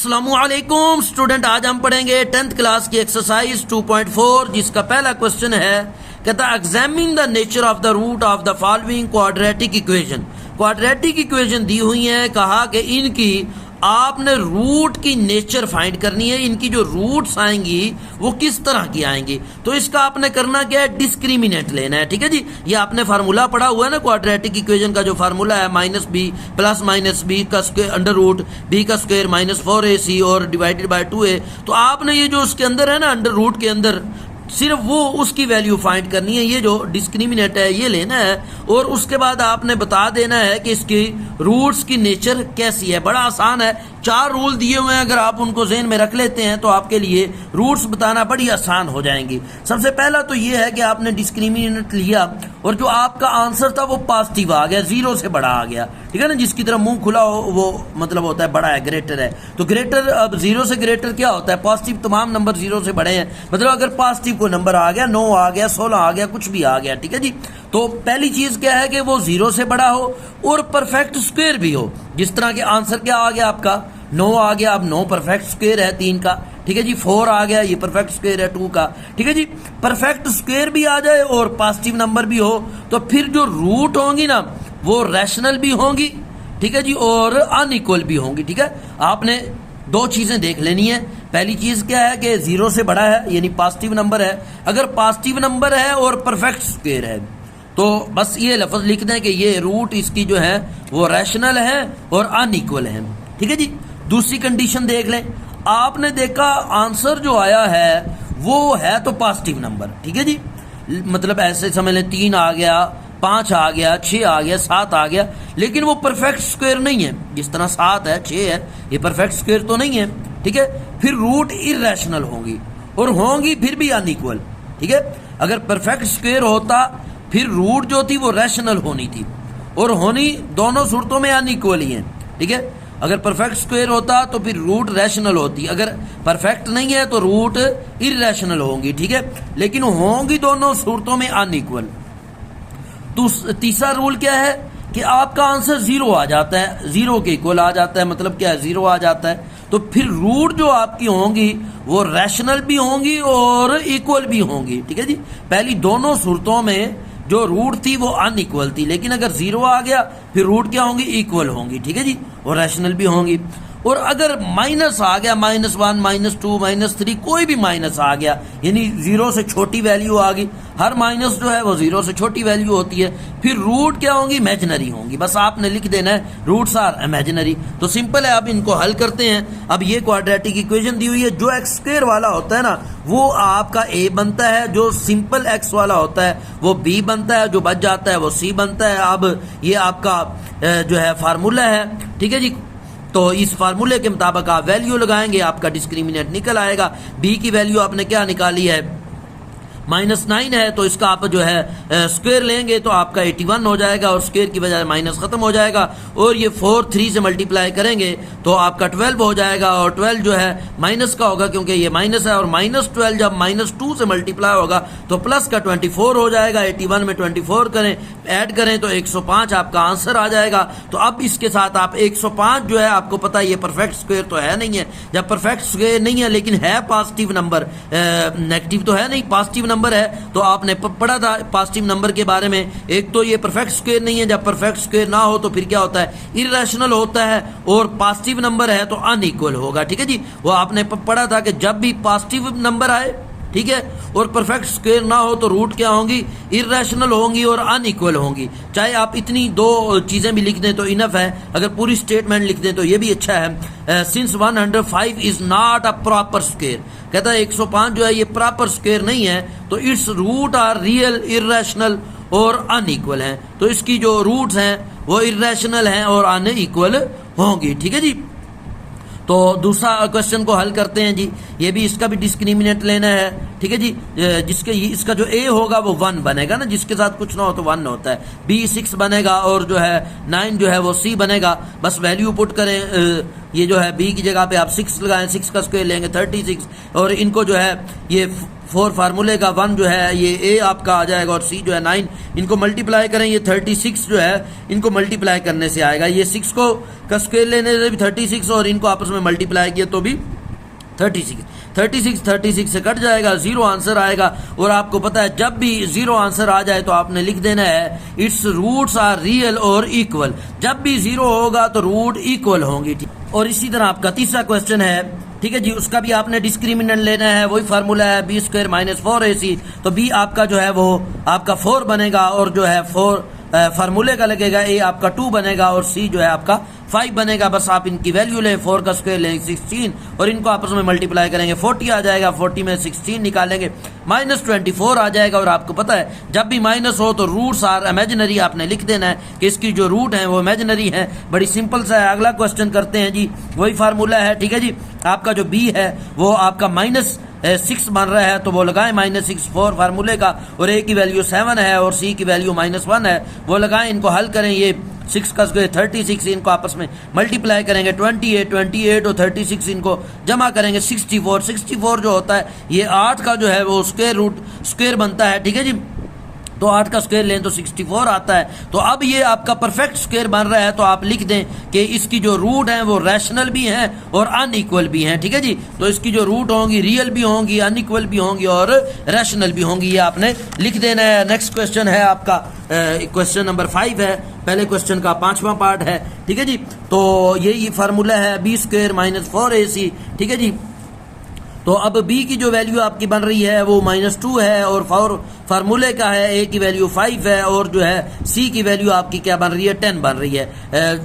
अस्सलामुअलैकुम स्टूडेंट, आज हम पढ़ेंगे 10th क्लास की एक्सरसाइज 2.4 जिसका पहला क्वेश्चन है। कहता examine the nature of the root of the following quadratic equation. Quadratic equation दी हुई है, कहा कि इनकी आपने रूट की नेचर फाइंड करनी है, इनकी जो रूट्स आएंगी वो किस तरह की आएंगी। तो इसका आपने करना क्या है, डिस्क्रिमिनेंट लेना है। ठीक है जी, ये आपने फार्मूला पढ़ा हुआ है ना, क्वाड्रेटिक इक्वेशन का जो फार्मूला है -b प्लस -b का स्क्वायर अंडर रूट b का स्क्वायर -4ac और डिवाइडेड बाय 2a। तो आपने ये जो उसके अंदर है ना, अंडर रूट के अंदर सिर्फ वो उसकी वैल्यू फाइंड करनी है, ये जो डिस्क्रिमिनेंट है ये लेना है और उसके बाद आपने बता देना है कि इसकी रूट्स की नेचर कैसी है। बड़ा आसान है, 4 रूल दिए हुए हैं, अगर आप उनको ज़हन में रख लेते हैं तो आपके लिए रूट्स बताना बड़ी आसान हो जाएंगी। सबसे पहला तो ये है कि आपने डिस्क्रिमिनेंट लिया और जो आपका आंसर था वो पॉजिटिव आ गया, 0 से बड़ा आ गया। ठीक है ना, जिसकी तरफ मुंह खुला हो वो मतलब होता है बड़ा है, ग्रेटर है। तो ग्रेटर, अब 0 से ग्रेटर क्या होता है, पॉजिटिव तमाम नंबर 0 से बड़े हैं। मतलब अगर पॉजिटिव कोई नंबर आ गया, 9 आ गया, 16 आ गया, कुछ भी आ गया। ठीक है जी, तो पहली चीज क्या है कि वो 0 से बड़ा हो और परफेक्ट स्क्वायर भी हो। जिस तरह के आंसर क्या आ गया आपका, 9 आ गया, अब 9 परफेक्ट स्क्वायर है 3 का। ठीक है जी, 4 आ गया, ये परफेक्ट स्क्वायर है 2 का। ठीक है जी, परफेक्ट स्क्वायर भी आ जाए और पॉजिटिव नंबर भी हो तो फिर जो रूट होंगी ना वो रैशनल भी होंगी। ठीक है जी, और अनइक्वल भी होंगी। ठीक है, आपने 2 चीजें देख लेनी है। पहली चीज क्या है कि 0 से बड़ा है, यानी पॉजिटिव नंबर है। अगर पॉजिटिव नंबर है और परफेक्ट स्क्वायर है तो बस ये लफ्ज लिख दें कि ये रूट इसकी जो है वो रैशनल है और अनइक्वल है। ठीक है जी, दूसरी कंडीशन देख लें। आपने देखा आंसर जो आया है वो है तो पॉजिटिव नंबर। ठीक है जी, मतलब ऐसे समझ लें 3 आ गया, 5 आ गया, 6 आ गया, 7 आ गया, लेकिन वो परफेक्ट स्क्वायर नहीं है। जिस तरह 7 है, 6 है, ये परफेक्ट स्क्वायर तो नहीं है। ठीक है, फिर रूट इरैशनल होंगी और होंगी फिर भी अनइक्वल। ठीक है, अगर परफेक्ट स्क्वायर होता फिर रूट जो थी वो रैशनल होनी थी और होनी दोनों सूरतों में अनइक्वल ही है। ठीक है, अगर परफेक्ट स्क्वायर होता तो फिर रूट रैशनल होती, अगर परफेक्ट नहीं है तो रूट इरैशनल होंगी। ठीक है, लेकिन होंगी दोनों सूरतों में अनइक्वल। तीसरा रूल क्या है कि आपका आंसर 0 आ जाता है, 0 के इक्वल आ जाता है। मतलब क्या है, 0 आ जाता है तो फिर रूट जो आपकी होंगी वो रैशनल भी होंगी और इक्वल भी होंगी। ठीक है जी, पहली दोनों सूरतों में जो रूट थी वो अनइक्वल थी, लेकिन अगर 0 आ गया फिर रूट क्या होंगी, इक्वल होंगी। ठीक है जी, और रैशनल भी होंगी। और अगर माइनस आ गया, -1 -2 -3 कोई भी माइनस आ गया, यानी 0 से छोटी वैल्यू आ गई, हर माइनस जो है वो 0 से छोटी वैल्यू होती है, फिर रूट क्या होंगी, इमेजिनरी होंगी। बस आपने लिख देना है रूट्स आर इमेजिनरी। तो सिंपल है, अब इनको हल करते हैं। अब ये क्वाड्रेटिक इक्वेशन दी हुई है, जो एक्स स्क्वायर वाला होता है ना वो आपका a बनता है, जो सिंपल x वाला होता है वो b बनता है, जो बच जाता है वो c बनता है। अब ये आपका जो है फार्मूला है। ठीक है जी, तो इस फार्मूले के मुताबिक आप वैल्यू लगाएंगे, आपका डिस्क्रिमिनेंट निकल आएगा। b की वैल्यू आपने क्या निकाली है, -9 है, तो इसका आप जो है स्क्वायर लेंगे तो आपका 81 हो जाएगा और स्क्वायर की बजाय माइनस खत्म हो जाएगा। और ये 4 3 से मल्टीप्लाई करेंगे तो आपका 12 हो जाएगा और 12 जो है माइनस का होगा क्योंकि ये माइनस है, और -12 जब -2 से मल्टीप्लाई होगा तो प्लस का 24 हो जाएगा। 81 में 24 करें, ऐड करें तो 105 आपका आंसर आ जाएगा। तो अब इसके साथ आप 105 जो है, आपको पता है ये परफेक्ट स्क्वायर तो है नहीं है। जब परफेक्ट स्क्वायर नहीं है लेकिन है पॉजिटिव नंबर, नेगेटिव तो है नहीं, पॉजिटिव नंबर है, तो आपने पढ़ा था पॉजिटिव नंबर के बारे में। एक तो ये परफेक्ट स्क्वायर नहीं है, जब परफेक्ट स्क्वायर ना हो तो फिर क्या होता है, इरैशनल होता है, और पॉजिटिव नंबर है तो अनइक्वल होगा। ठीक है जी, वो आपने पढ़ा था कि जब भी पॉजिटिव नंबर आए, ठीक है, और परफेक्ट स्क्वायर ना हो तो रूट क्या होंगी, इरैशनल होंगी और अनइक्वल होंगी। चाहे आप इतनी 2 चीजें भी लिख दें तो इनफ है, अगर पूरी स्टेटमेंट लिख दें तो ये भी अच्छा है। Since 105 is not a proper square, कहता है 105 जो है ये प्रॉपर स्क्वायर नहीं है, तो it's root are real, irrational और अनइक्वल हैं। तो इसकी जो रूट्स हैं वो इरैशनल हैं और अनइक्वल होंगी। ठीक है जी, तो दूसरा क्वेश्चन को हल करते हैं जी। ये भी, इसका भी डिस्क्रिमिनेंट लेना है। ठीक है जी, जिसके इसका जो a होगा वो 1 बनेगा ना, जिसके साथ कुछ ना हो तो 1 होता है। b 6 बनेगा और जो है 9 जो है वो c बनेगा। बस वैल्यू पुट करें, ये जो है b की जगह पे आप 6 लगाएं, 6 का स्क्वायर लेंगे 36 और इनको जो है ये 4 फार्मूले का 1 जो है ये ए आपका आ जाएगा और सी जो है 9, इनको मल्टीप्लाई करें ये 36 जो है इनको मल्टीप्लाई करने से आएगा, ये 6 को का स्क्वायर लेने से भी 36 और इनको आपस में मल्टीप्लाई किया तो भी 36 से कट जाएगा, 0 आंसर आएगा। और आपको पता है जब भी 0 आंसर आ जाए तो आपने लिख देना है इट्स रूट्स आर रियल और इक्वल। जब भी 0 होगा तो रूट इक्वल होंगी, ठीक। और इसी तरह आपका तीसरा क्वेश्चन है, ठीक है जी, उसका भी आपने डिस्क्रिमिनेंट लेना है, वही फार्मूला है बी स्क्वायर माइनस 4ac। तो बी आपका जो है वो आपका 4 बनेगा और जो है 4 फार्मूले का लगेगा, ए आपका 2 बनेगा और सी जो है आपका 5 बनेगा। बस आप इनकी वैल्यू लें, 4 का स्क्वायर लेंगे 16 और इनको आपस में मल्टीप्लाई करेंगे, 40 आ जाएगा, 40 में 16 निकालेंगे, -24 आ जाएगा। और आपको पता है जब भी माइनस हो तो रूट्स आर इमेजिनरी, आपने लिख देना है कि इसकी जो रूट है वो इमेजिनरी है। बड़ी सिंपल सा है। अगला क्वेश्चन करते हैं जी, वही फार्मूला है, ठीक है जी। आपका जो बी है वो आपका -6 बन रहा है तो वो लगाएं -6 4 फार्मूले का, और ए की वैल्यू 7 है और सी की वैल्यू -1 है, वो लगाएं, इनको हल करें। ये 6 का स्क्वायर 36, इनको आपस में मल्टीप्लाई करेंगे, 28 और 36 इनको जमा करेंगे, 64 जो होता है ये 8 का जो है वो स्क्वायर बनता है, ठीक है जी। तो 8 का स्क्वायर लें तो 64 आता है। तो अब ये आपका परफेक्ट स्क्वायर बन रहा है तो आप लिख दें कि इसकी जो रूट हैं वो रैशनल भी हैं और अनइक्वल भी हैं, ठीक है जी। तो इसकी जो रूट होंगी रियल भी होंगी, अनइक्वल भी होंगी और रैशनल भी होंगी, ये आपने लिख देना है। नेक्स्ट क्वेश्चन है आपका क्वेश्चन नंबर 5 है, पहले क्वेश्चन का 5वां पार्ट है, ठीक है जी। तो यही फार्मूला है बी स्क्वायर माइनस 4ac, ठीक है जी। तो अब b की जो वैल्यू आपकी बन रही है वो -2 है और फार्मूले का है, a की वैल्यू 5 है और जो है c की वैल्यू आपकी क्या बन रही है 10 बन रही है।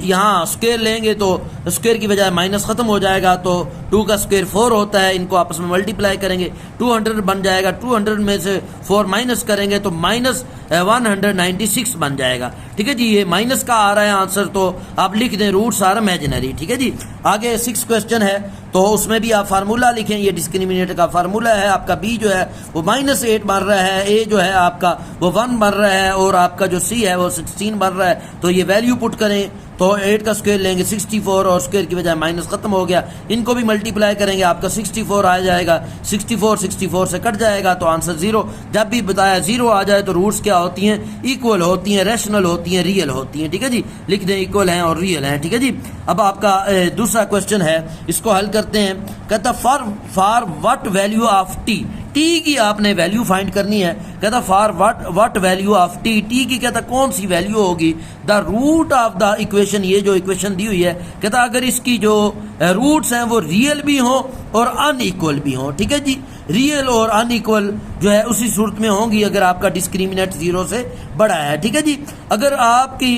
यहाँ स्क्वायर लेंगे तो स्क्वायर की बजाय माइनस खत्म हो जाएगा, तो 2 का स्क्वायर 4 होता है, इनको आपस में मल्टीप्लाई करेंगे 200 बन जाएगा, 200 में से 4 माइनस करेंगे तो -196 बन जाएगा, ठीक है जी। ये माइनस का आ रहा है आंसर, तो आप लिख दें रूट्स आर इमेजिनरी, ठीक है जी। आगे 6 क्वेश्चन है तो उसमें भी आप फार्मूला लिखें, ये डिस्क्रिमिनेटर का फार्मूला है। आपका बी जो है वो -8 बन रहा है, ए जो है आपका वो 1 बन रहा है और आपका जो सी है वो 16 बन रहा है। तो ये वैल्यू पुट करें तो 8 का स्क्वायर लेंगे 64 और स्क्वायर की बजाय माइनस खत्म हो गया, इनको भी मल्टीप्लाई करेंगे, आपका 64 आ जाएगा, 64 से कट जाएगा तो आंसर 0। जब भी बताया 0 आ जाए तो रूट्स क्या होती हैं, इक्वल होती हैं, रैशनल होती हैं, रियल होती हैं, ठीक है जी। लिख दें इक्वल हैं और रियल हैं, ठीक है जी। अब आपका दूसरा क्वेश्चन है, इसको हल करते हैं। कहता for what value of t, t की आपने वैल्यू फाइंड करनी है। कहता for what value of t, t की कहता कौन सी वैल्यू होगी the root of the equation, ये जो इक्वेशन दी हुई है, कहता अगर इसकी जो रूट्स हैं वो रियल भी हो और अनइक्वल भी हो, ठीक है जी। रियल और अनइक्वल जो है उसी सूरत में होंगी अगर आपका डिस्क्रिमिनेंट 0 से बड़ा है, ठीक है जी। अगर आपकी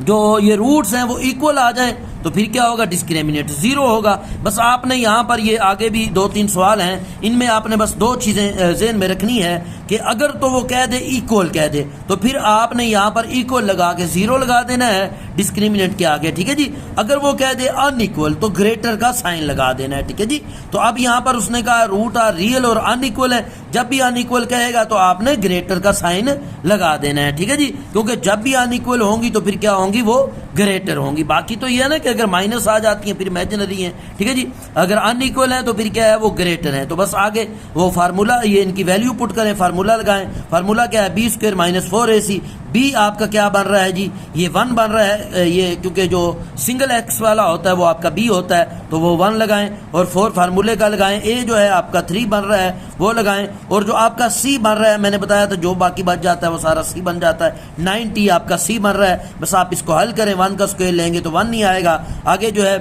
जो ये रूट्स हैं वो इक्वल आ जाएं तो फिर क्या होगा, डिस्क्रिमिनेंट 0 होगा। बस आपने यहाँ पर ये आगे भी 2-3 सवाल हैं, इनमें आपने बस 2 चीज़ें ज़हन में रखनी है कि अगर तो वो कह दे इक्वल कह दे तो फिर आपने यहाँ पर इक्वल लगा के 0 लगा देना है डिस्क्रिमिनेंट के आगे, ठीक है जी। अगर वो कह दे अनइक्वल तो ग्रेटर का साइन लगा देना है, ठीक है जी। तो अब यहाँ पर उसने कहा रूट आर रियल और अनइक्वल है, जब भी अनइक्वल कहेगा तो आपने ग्रेटर का साइन लगा देना है, ठीक है जी। क्योंकि जब भी अनइक्वल होंगी तो फिर क्या होंगी, वो ग्रेटर होंगी। बाकी तो ये है ना कि अगर माइनस आ जाती है फिर इमेजिनरी है, ठीक है जी। अगर अनइक्वल है तो फिर क्या है, वो ग्रेटर है। तो बस आगे वो फार्मूला, ये इनकी वैल्यू पुट करें, फार्मूला लगाएं। फार्मूला क्या है, B square minus 4ac। B आपका क्या बन रहा है जी, ये 1 बन रहा है, ये क्योंकि जो सिंगल एक्स वाला होता है वो आपका बी होता है तो वो 1 लगाएं और 4 फार्मूले का लगाएं। ए जो है आपका 3 बन रहा है वो लगाएं और जो आपका सी बन रहा है, मैंने बताया था जो बाकी बच जाता है वो सारा सी बन जाता है, 90 आपका सी बन रहा है। बस आप इसको हल करें, 1 का स्क्वायर लेंगे तो 1 नहीं आएगा। आगे जो है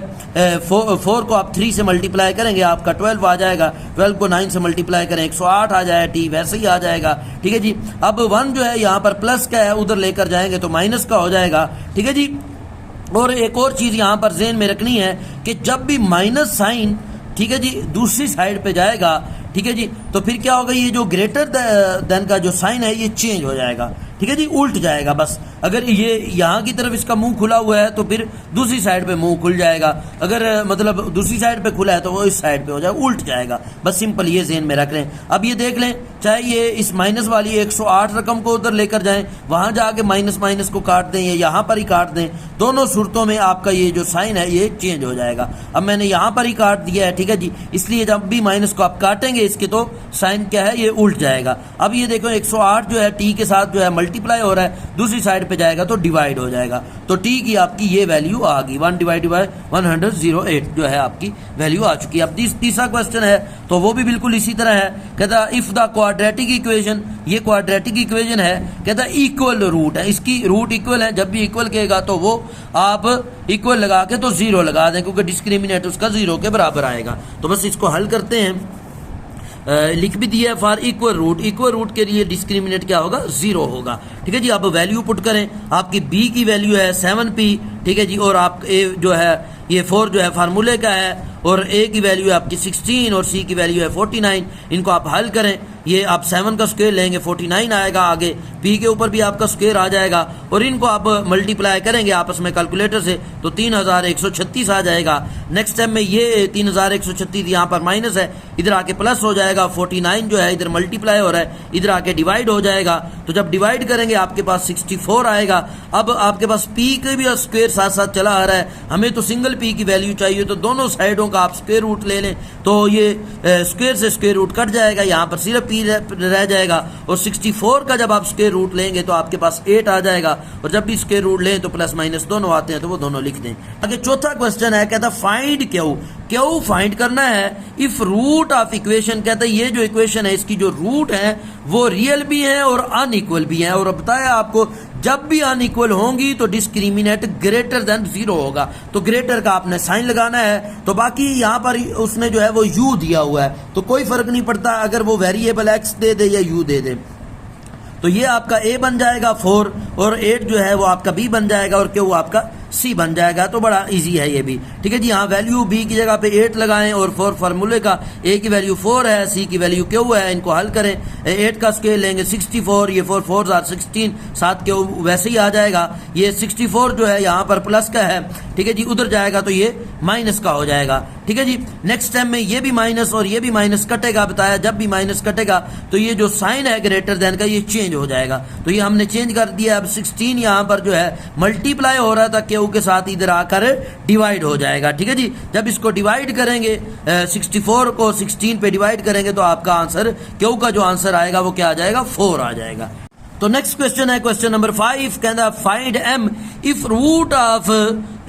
4 को आप 3 से मल्टीप्लाई करेंगे आपका 12 आ जाएगा, 12 को 9 से मल्टीप्लाई करें 108 आ जाएगा, टी वैसे ही आ जाएगा, ठीक है जी। अब 1 जो है यहाँ पर प्लस का है, उधर लेकर जाएंगे तो माइनस का हो जाएगा, ठीक है जी। और एक और चीज यहाँ पर ज़हन में रखनी है कि जब भी माइनस साइन, ठीक है जी, दूसरी साइड पे जाएगा, ठीक है जी, तो फिर क्या होगा, ये जो ग्रेटर देन का जो साइन है ये चेंज हो जाएगा, ठीक है जी, उल्ट जाएगा। बस अगर ये यहाँ की तरफ इसका मुंह खुला हुआ है तो फिर दूसरी साइड पे मुंह खुल जाएगा, अगर मतलब दूसरी साइड पे खुला है तो वो इस साइड पे हो जाएगा, उल्ट जाएगा। बस सिंपल ये ज़हन में रख लें। अब ये देख लें, चाहे ये इस माइनस वाली 108 रकम को उधर लेकर जाएं, वहां जाके माइनस माइनस को काट दें या यहाँ पर ही काट दें, दोनों सूरतों में आपका ये जो साइन है ये चेंज हो जाएगा। अब मैंने यहाँ पर ही काट दिया है, ठीक है जी, इसलिए जब भी माइनस को आप काटेंगे इसके तो साइन क्या है, ये उल्ट जाएगा। अब ये देखो 108 जो है टी के साथ जो है मल्टीप्लाई हो रहा है, दूसरी साइड पे जाएगा तो डिवाइड हो जाएगा। तो टी की आपकी ये वैल्यू आ गई, 1 डिवाइडेड बाय 108 जो है आपकी वैल्यू आ चुकी है। अब तीसरा क्वेश्चन है तो वो भी बिल्कुल इसी तरह है, कहता इफ द क्वाड्रेटिक इक्वेशन, ये क्वाड्रेटिक इक्वेशन है, कहता इक्वल रूट है, इसकी रूट इक्वल है। जब भी इक्वल कहेगा तो वो आप इक्वल लगा के तो जीरो लगा दें, क्योंकि डिस्क्रिमिनेट उसका जीरो के बराबर आएगा। तो बस इसको हल करते हैं, लिख भी दिया है फॉर इक्वल रूट के लिए डिस्क्रिमिनेट क्या होगा, जीरो होगा। ठीक है जी, आप वैल्यू पुट करें, आपकी बी की वैल्यू है 7p, ठीक है जी, और आप ए जो है ये 4 जो है फार्मूले का है, और ए की वैल्यू है आपकी 16 और सी की वैल्यू है 49। इनको आप हल करें, ये आप 7 का स्क्वायर लेंगे 49 आएगा, आगे पी के ऊपर भी आपका स्क्वायर आ जाएगा, और इनको आप मल्टीप्लाई करेंगे आपस में कैलकुलेटर से तो 3136 आ जाएगा। नेक्स्ट टाइम में ये 3136 यहाँ पर माइनस है, इधर आके प्लस हो जाएगा, 49 जो है इधर मल्टीप्लाई हो रहा है, इधर आके डिवाइड हो जाएगा। तो जब डिवाइड करेंगे आपके पास 64 आएगा। अब आपके पास पी के भी स्क्वायर साथ साथ चला आ रहा है, हमें तो सिंगल पी की वैल्यू चाहिए, तो दोनों साइडों का आप स्क्वायर रूट ले लें तो ये स्क्वायर से स्क्वायर रूट कट जाएगा, यहाँ पर सिर्फ पी रह जाएगा, और 64 का जब आप स्क्वायर रूट लेंगे तो आपके पास 8 आ जाएगा, और जब भी स्क्वायर रूट लें तो प्लस माइनस दोनों आते हैं तो वो दोनों लिख दें। आगे चौथा क्वेश्चन है, कहता फाइंड क्यू फाइंड करना है इफ रूट ऑफ इक्वेशन, कहता है ये जो इक्वेशन है इसकी जो रूट है वो रियल भी है और अनइक्वल भी है, और बताया आपको जब भी अनइक्वल होंगी तो डिस्क्रिमिनेट ग्रेटर देन 0 होगा। तो ग्रेटर का आपने साइन लगाना है, तो बाकी यहाँ पर उसने जो है वो u दिया हुआ है, तो कोई फर्क नहीं पड़ता अगर वो वेरिएबल x दे दे या u दे दे। तो ये आपका a बन जाएगा 4, और 8 जो है वो आपका b बन जाएगा, और q आपका c बन जाएगा। तो बड़ा इजी है ये भी, ठीक है जी। यहाँ वैल्यू b की जगह पे 8 लगाएं, और 4 फार्मूले का, a की वैल्यू 4 है, c की वैल्यू q है, इनको हल करें। 8 का स्क्वायर लेंगे 64, ये 4 4 16, 7 q वैसे ही आ जाएगा। ये 64 जो है यहाँ पर प्लस का है, ठीक है जी, उधर जाएगा तो ये माइनस का हो जाएगा, ठीक है जी। नेक्स्ट टाइम में ये भी माइनस और ये भी माइनस कटेगा, बताया जब भी माइनस कटेगा तो ये जो साइन है ग्रेटर देन का ये चेंज हो जाएगा, तो ये हमने चेंज कर दिया। अब 16 यहाँ पर जो है मल्टीप्लाई हो रहा था क्यू के साथ, इधर आकर डिवाइड हो जाएगा, ठीक है जी। जब इसको डिवाइड करेंगे 64 को 16 पे डिवाइड करेंगे तो आपका आंसर क्यू का जो आंसर आएगा वो क्या आ जाएगा, 4 आ जाएगा। तो नेक्स्ट क्वेश्चन है क्वेश्चन नंबर 5, कहता find m if root of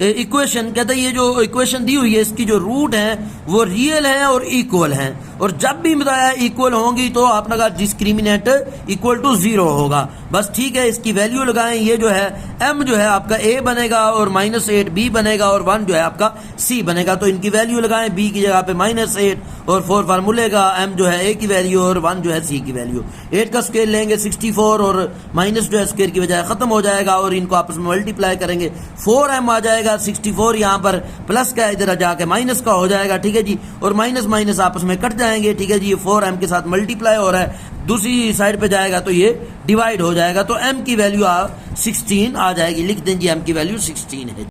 equation, कहता है ये जो इक्वेशन दी हुई है इसकी जो रूट है वो रियल है और इक्वल है, और जब भी बताया इक्वल होंगी तो आपने कहा डिस्क्रिमिनेट इक्वल टू 0 होगा। बस ठीक है, इसकी वैल्यू लगाएं। ये जो है m जो है आपका a बनेगा, और -8 b बनेगा, और 1 जो है आपका c बनेगा। तो इनकी वैल्यू लगाएं, b की जगह पे -8, और 4 फार्मूले का, m जो है a की वैल्यू, और 1 जो है c की वैल्यू। 8 का स्क्वायर लेंगे 64, और माइनस जो है स्क्वायर की बजाय खत्म हो जाएगा, और इनको आपस में मल्टीप्लाई करेंगे 4m आ जाएगा। 64 यहाँ पर प्लस का, इधर जाके माइनस का हो जाएगा, ठीक है जी, और माइनस माइनस आपस में कट जाएंगे, ठीक है जी। ये 4m के साथ मल्टीप्लाई हो रहा है, दूसरी साइड पे जाएगा तो ये डिवाइड हो जाएगा, तो m की वैल्यू 16 आ जाएगी। लिख दें जी m की वैल्यू 16 है।